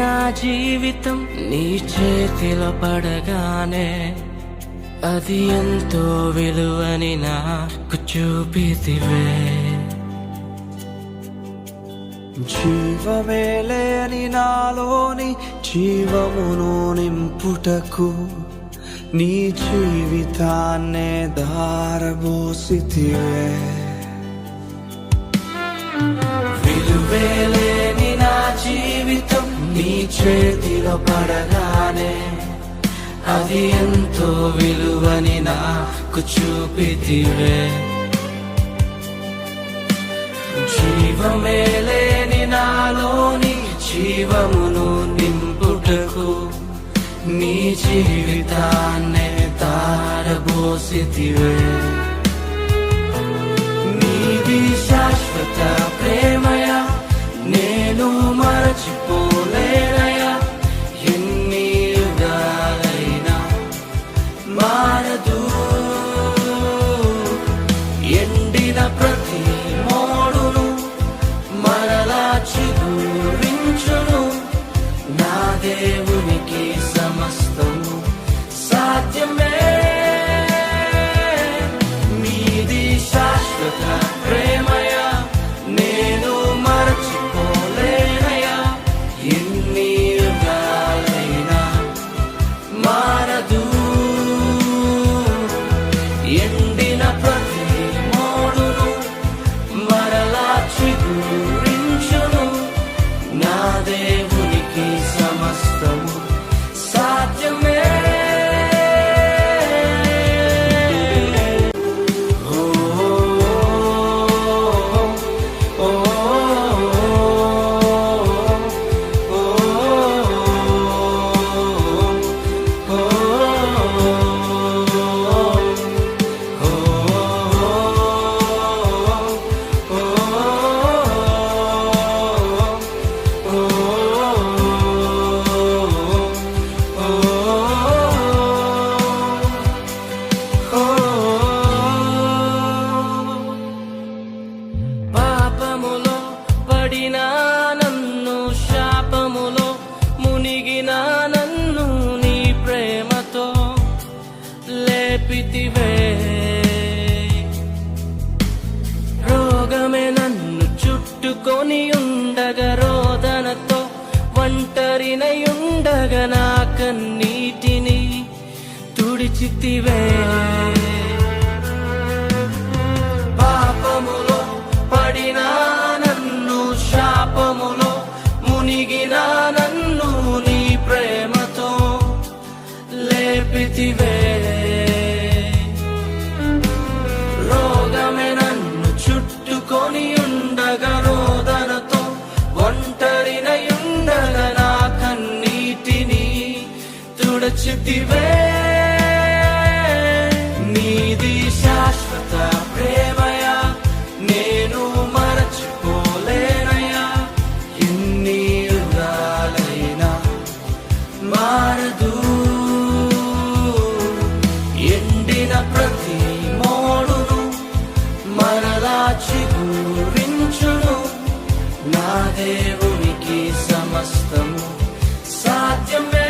నా జీవితం నీ చేతిలో పడగానే అది ఎంతో విలువని నాకు చూపితివే. జీవమే లేని నాలోని జీవమును నింపుటకు నీ జీవితాన్నే ధారబోసితివే. విలువే లేని నా జీవితం నీ చేతిలో పడగానే అది ఎంతో విలువని నాకు చూపితివే. జీవమే లేని నాలోని జీవమును నింపుటకు నీ జీవితాన్నే ధారబోసితివే. నీది శాశ్వత ప్రేమయ నేను మరచిపోలేనయా. ఎన్ని యుగాలైనా మారదు. ఎండిన ప్రతి మోడును మరలా చిగురించును. నా దేవునికి సమస్తము సాధ్యమే. నీది శాశ్వత ప్రేమయ నేను మరచిపోలేనయా. ఎన్ని యుగాలైనా మారదు. ఎండిన ప్రతి మోడును మరలా చిగురించును. నా దేవునికి సమస్తము సాధ్యమే. పాపములో పడిన నన్ను, శాపములో మునిగిన నన్ను నీ ప్రేమతో లేపితివే. రోగమే నన్ను చుట్టుకొని ఉండగా, రోదనతో ఒంటరినై ఉండగా నా కన్నీటిని తుడిచితివే. పాపములో పడిన నన్ను, శాపములో మునిగిన నన్ను నీ ప్రేమతో లేపితివే. రోగమే నన్ను చుట్టుకొని ఉండగా, రోదనతో ఒంటరినై ఉండగా నా కన్నీటిని తుడచితివే. నీది శాశ్వత ప్రేమయ నేను మరచిపోలేనయా. ఎన్ని యుగాలైనా మారదు. ఎండిన ప్రతి మోడును మరలా చిగురించును. నా దేవునికి సమస్తము సాధ్యమే.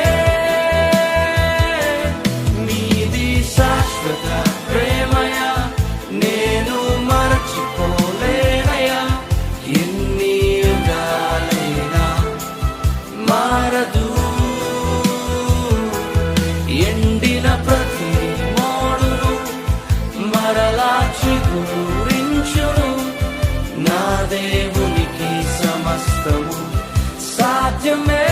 నీది శాశ్వత ప్రేమయ నేను మరచిపోలేనయా. ఎన్ని యుగాలైనా మారదు. ఎండిన ప్రతి మోడును మరలా చిగురించును. నా దేవునికి సమస్తము సాధ్యమే.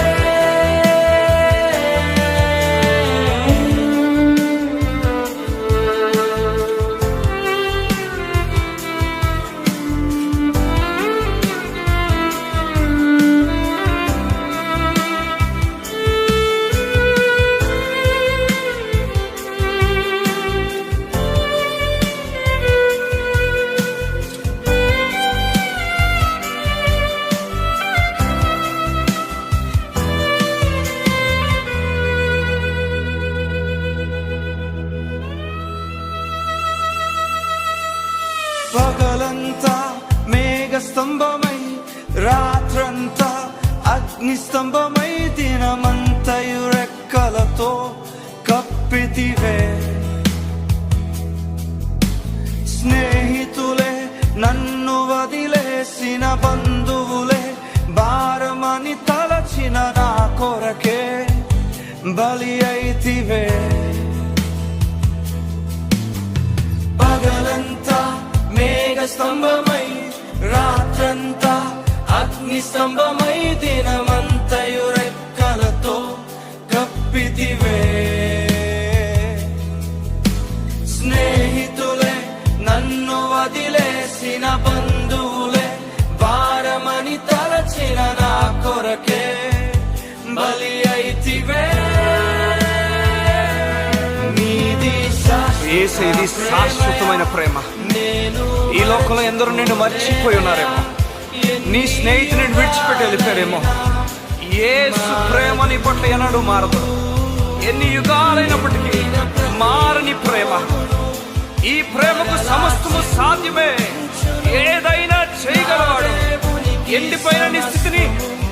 అగ్నిస్తంభమై దినమంతయు రెక్కలతో కప్పితివే. స్నేహితులే నన్ను వదిలేసిన బంధువులే భారమని తలచిన నా కొరకే బలి అయితివే. పగలంతా మేఘ స్తంభమై రాత్రంతా అగ్ని స్తంభమై దినమంతయు రెక్కలతో కప్పితివే. స్నేహితులే నన్ను వదిలేసిన బంధువులే భారమని తలచిన నా కొరకే బలి అయితివే. యేసయ్యది శాశ్వతమైన ప్రేమ. ఈ లోకంలో ఎందరో నిన్ను మర్చిపోయి ఉన్నారేమో, నీ స్నేహితుని విడిచిపెట్టి వెళ్ళిపోయారేమో. యేసు ప్రేమ నీ పట్ల ఎన్నడూ మారదు. ఎన్ని యుగాలైనప్పటికీ మారని ప్రేమ. ఈ ప్రేమకు సమస్తము సాధ్యమే. ఏదైనా చేయగలవాడు. ఎండిపోయిన నీ స్థితిని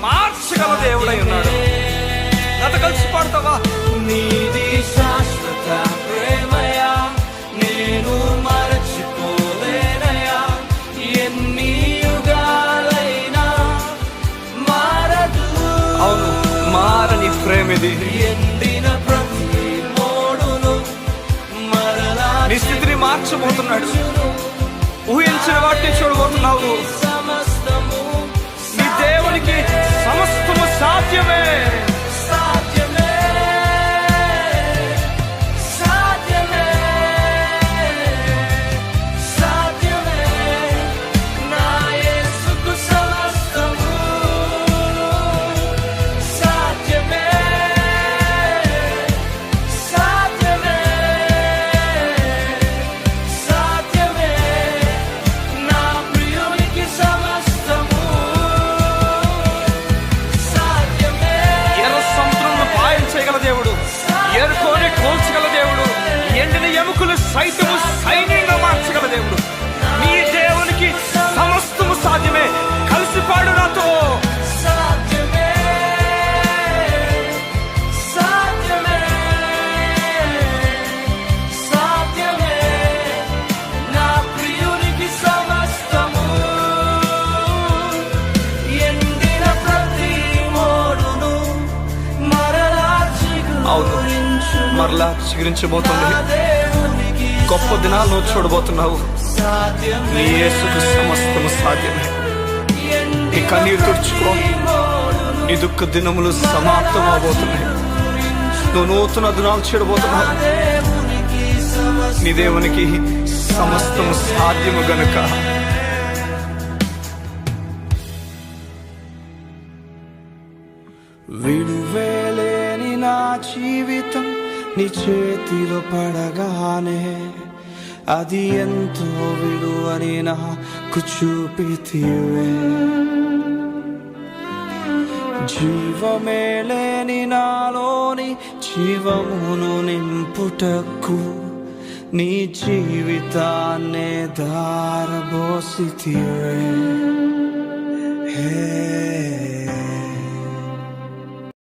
మార్చగల దేవుడై ఉన్నాడు. గత కలిసి పాడతావా? నీది శాశ్వత ప్రేమయా, నేను మరచిపోలేనయా. ఎన్ని యుగాలైనా మారదు. అవును, మారని ప్రేమిది. ఎండిన ప్రతి మోడును మరలా నీ స్థితిని మార్చబోతున్నాడు. ఊహించిన వాటిని చూడబోతున్నావు. సమస్తము నీ దేవునికి సమస్తము సాధ్యమే. సాధ్యమే, సాధ్యమే, సాధ్యమే. నా యేసుకు సమస్తము సాధ్యమే, సాధ్యమే, సాధ్యమే. నా ప్రియునికి సమస్తము సాధ్యమే. ఎర్ర సముద్రంలో పాయం చేయగల దేవుడు, ఎరుకోని కోల్చగల దేవుడు, ఎండిన ఎముకలు సైతము సైన్యంగా మార్చగల దేవుడు. నీ దేవునికి సమస్తము సాధ్యమే. కలిసి పాడు నాతో. సాధ్యమే, సాధ్యమే, సాధ్యమే. నా ప్రియునికి సమస్తము. ఎండిన ప్రతి మోడును మరలా అవును, మరలా చిగురించబోతుంది. దేవునికి గొప్ప దినాలు నువ్వు చూడబోతున్నావు. సాధ్యమే. నీ యేసుకు సమస్తము సాధ్యమే. నీ కన్నీరు తుడుచుకో. నీ దుఃఖ దినములు సమాప్తం అవబోతున్నాయి. నువ్వు నూతన దినాలు చూడబోతున్నావు. దేవునికి సమస్తము. నీ దేవునికి సమస్తము సాధ్యము గనుక విడువేలేని నా జీవితం నీ చేతిలో పడగానే అది ఎంతో విలువని నాకు చూపితివే. జీవమే లేని నాలోని జీవమును నింపుటకు నీ జీవితాన్నే దారబోసితివే.